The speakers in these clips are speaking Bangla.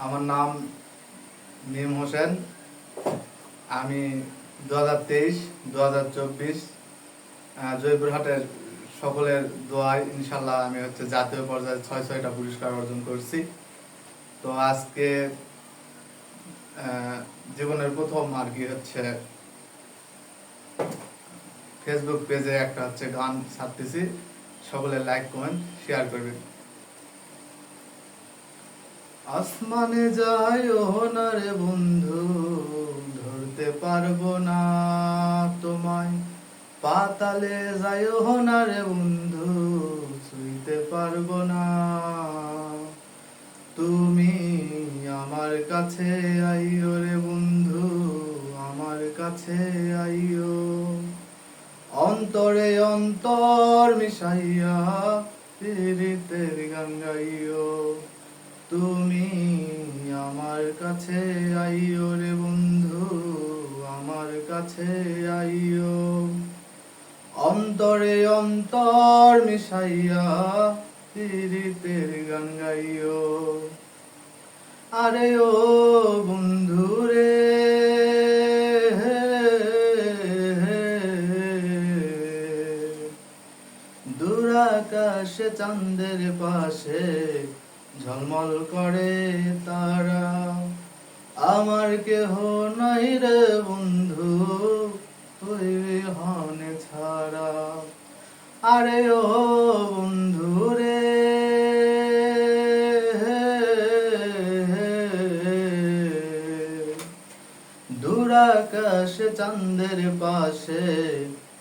আমার নাম মিম হোসেন। আমি 2023-2024 জয়পুরহাটের সকলের দোয়ায় ইনশাল্লাহ আমি জাতীয় পর্যায়ে 6টা পুরস্কার অর্জন করছি। তো আজকে জীবনের প্রথম আর কি ফেসবুক পেজে একটা গান ছাড়তেছি, সকলে লাইক কমেন্ট শেয়ার করবেন। আসমানে যায় না রে বন্ধু, ধরতে পারবো না তোমায়। পাতালে যায় না রে বন্ধু, ছুঁইতে পারবো না। তুমি আমার কাছে আইও রে বন্ধু, আমার কাছে আইও। অন্তরে অন্তর মিশাইয়া পীড়িতের গান গাইও। তুমি আমার কাছে আইও রে বন্ধু, আমার কাছে আইও। অন্তরে অন্তর মিশাইয়া পীড়িতের গান গাইও। আরে ও বন্ধু রে, দূর আকাশে চাঁদের পাশে ঝলমল করে তারা। আমার কেহ নাই রে বন্ধু, তুই বিহনে ছাড়া। আরে ও বন্ধু রে, দূর আকাশে চাঁদের পাশে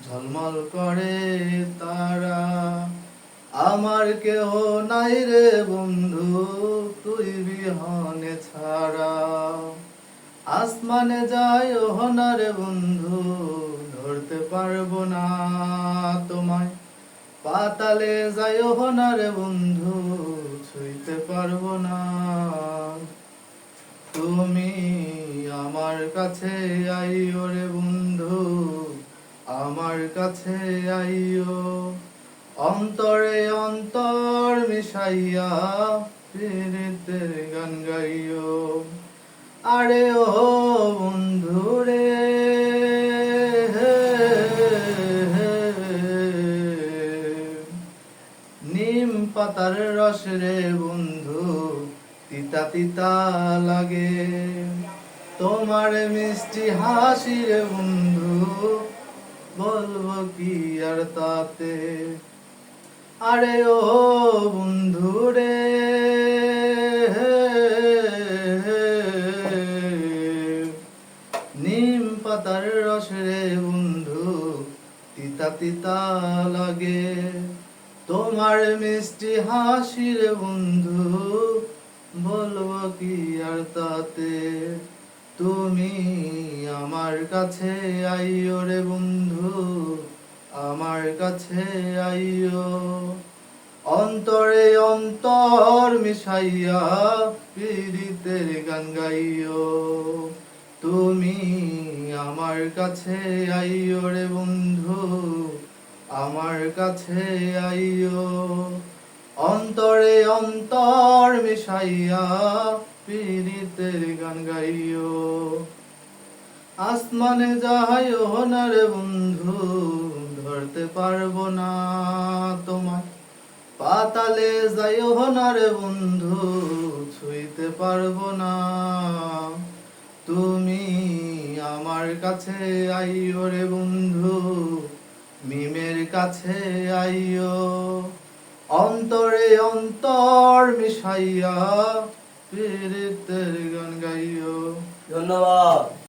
ঝলমল করে তারা। আমার কেহ নাই রে বন্ধু, তুই বিহনে ছাড়া। আসমানে যায় না রে বন্ধু, ধরতে পারবো না তোমায়। পাতালে যায় না রে বন্ধু, ছুঁইতে পারবো না। তুমি আমার কাছে আইও রে বন্ধু, আমার কাছে আইও। অন্তরে অন্তর মিশাইয়া পীড়িতের গান গাইও। আরে ও বন্ধু রে, নিম পাতার রস রে বন্ধু, তিতা তিতা লাগে। তোমার মিষ্টি হাসি রে বন্ধু, বলবো কি আর তাতে। আরে ও বন্ধু রে, নিম পাতার রস রে বন্ধু, তিতা তিতা লাগে। তোমার মিষ্টি হাসি রে বন্ধু, বলবো কি আর তাতে। তুমি আমার কাছে আইও রে বন্ধু, আমার কাছে আইও। অন্তরে অন্তর মিশাইয়া পীড়িতের গান গাইও। তুমি আমার কাছে আইও রে বন্ধু, আমার কাছে আইও। অন্তরে অন্তর মিশাইয়া পীড়িতের গান গাইও। আসমানে যাইও না রে বন্ধু, ধরতে পারবো না তোমায়। পাতালে যাইও না রে বন্ধু, ছুঁইতে পারবো না। তুমি আমার কাছে আইও রে বন্ধু, মিমের কাছে আইও। অন্তরে অন্তর মিশাইয়া পীড়িতের গান গাইও। ধন্যবাদ।